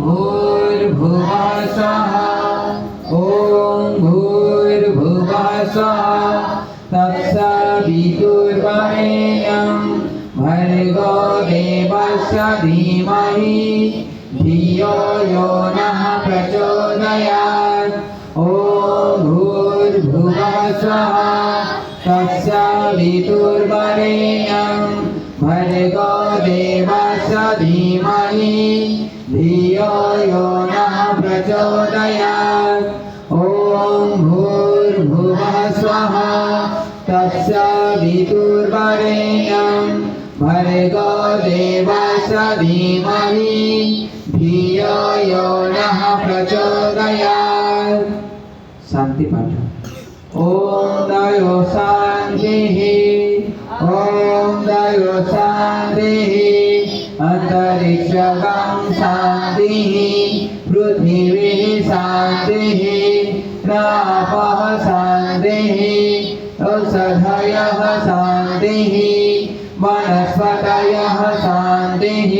भूर्भुवः स्वः ॐ भूर्भुवः स्वः तत्सवितुर्वरेण्यं भर्गो देवस्य धीमहि धियो यो नः प्रचोदयात् ॐ भूर्भुवः स्वः तत्सवितुर्वरेण्यं भर्गो देवस्य धीमहि धियो यो नः प्रचोदयात् ॐ भूर्भुवः स्वः तत्सवितुर्वरेण्यं भर्गो देवस्य धीमहि धियो यो नः प्रचोदयात्। शांति पाठ। ओम दयो शांतिः ओम दयो शांतिः अंतरिक्षगं शांतिः पृथिवी शांतिः रापः शांतिः औषधयः शांतिः वनस्पतयः शांतिः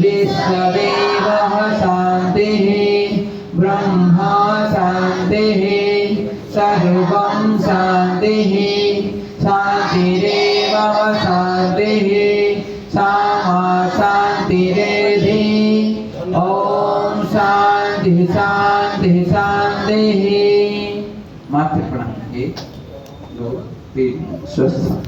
विश्वदेवः शांतिः ब्रह्मा शांतिः सर्वं शांतिः शांतिरेव शांतिः सामा शांतिरेधि ओम शांति शांति शांतिः। मात्र प्रणाम 1 2 3 स्वस्थ।